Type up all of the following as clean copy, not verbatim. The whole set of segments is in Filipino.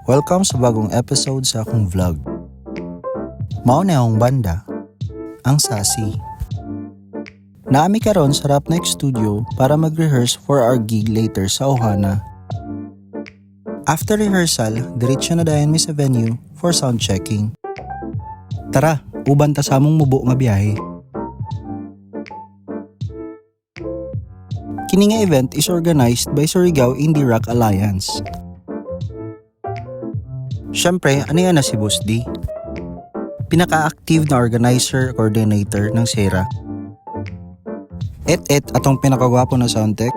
Welcome sa bagong episode sa akong vlog. Mao na akong banda, ang Sassy. Naami karon sa Rapnex Studio para mag-rehearse for our gig later sa Ohana. After rehearsal, diretso na dayon mi sa venue for sound checking. Tara, uban ta sa among mubo nga biyahe. Kini nga event is organized by Surigao Indie Rock Alliance. Siyempre, ano yan na si Boss D? Pinaka-active na organizer, coordinator ng Sera. Atong pinakagwapo na soundtech,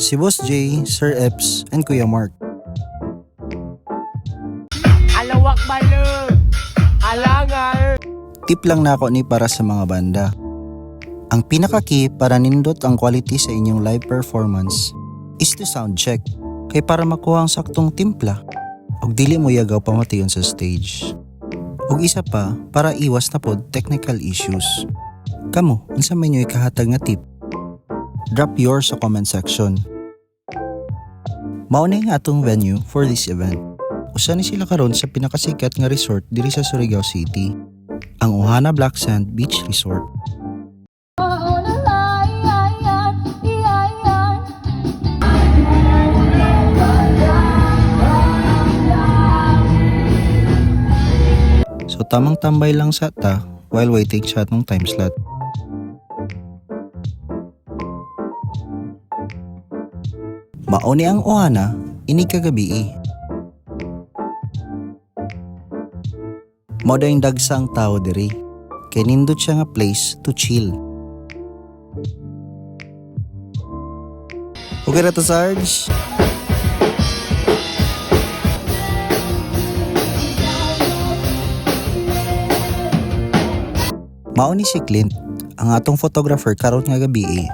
si Boss J, Sir Eps, and Kuya Mark. Alawak balo! Alangal! Tip lang na ako ni para sa mga banda. Ang pinaka-key para nindot ang quality sa inyong live performance is to sound check, kay para makuha ang saktong timpla og dili mo yagaw pamation sa stage. Og isa pa, para iwas na pod technical issues. Kamo, unsa man nyo'y kahatag nga tip? Drop yours sa comment section. Mao na nga atong venue for this event. Usa ni sila karon sa pinakasikat nga resort diri sa Surigao City, ang Ohana Black Sand Beach Resort. So tamang tambay lang sa ta while waiting sa atong time slot. Mauni ang Ohana ini kagabi. Mao dayon dagsang tao diri. Kay nindot siya nga place to chill. Okay ra to, Sarge? Mao ni si Clint, ang atong photographer karon nga gabi.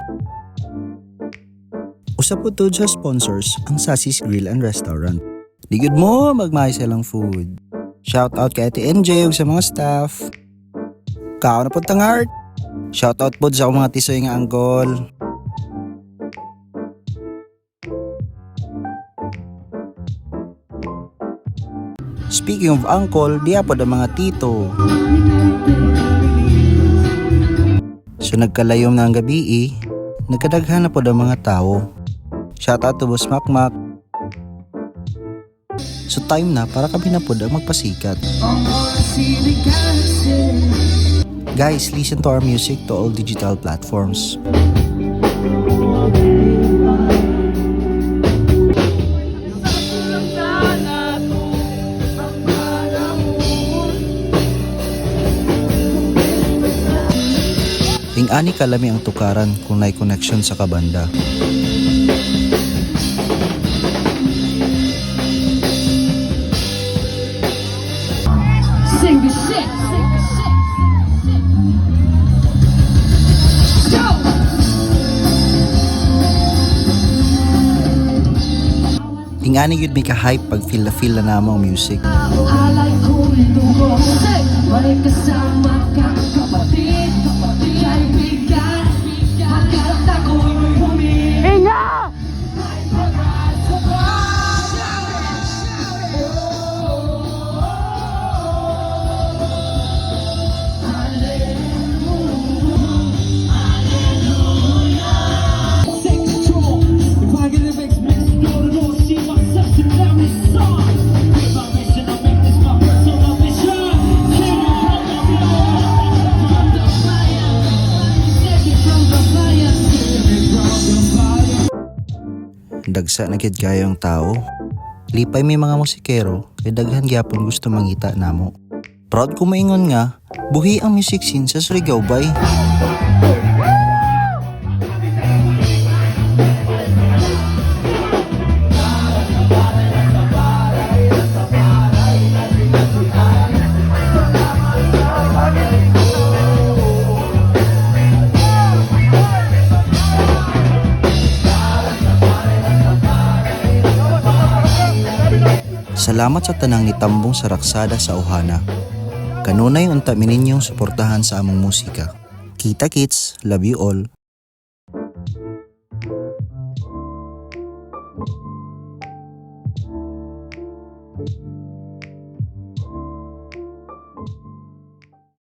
Usa po to sa sponsors ang Sassy's Grill and Restaurant. Ligod mo magmay silang food. Shout out kay Ate NJ ug sa mga staff. Kao na po tang heart. Shout out po sa mga tisoy nga anggol. Speaking of uncle, diya po ang mga tito. So nagkalayom na ang gabi, nagkadaghan na po ang mga tao. Shoutout to Boss Makmak. So time na para kami na po ang magpasikat. Guys, listen to our music to all digital platforms. Ani kalami ang tukaran kung may connection sa kabanda. Sing the shit. Go. Ingani yun may ka-hype pag feel na namo ang music. Alay ko ito mo. May kasama ka kapatid. Kaibigan. Magkata ko bumi. Inga! Dagsa na gid kayo ang tao. Lipay may mga musikero kay daghan gyapon gusto mangita namo. Proud ko maingon nga, buhi ang music scene sa Surigao bay. Salamat sa tanang nitambong sa raksada sa Ohana. Kanunay unta mininyong suportahan sa among musika. Kita kits, love you all.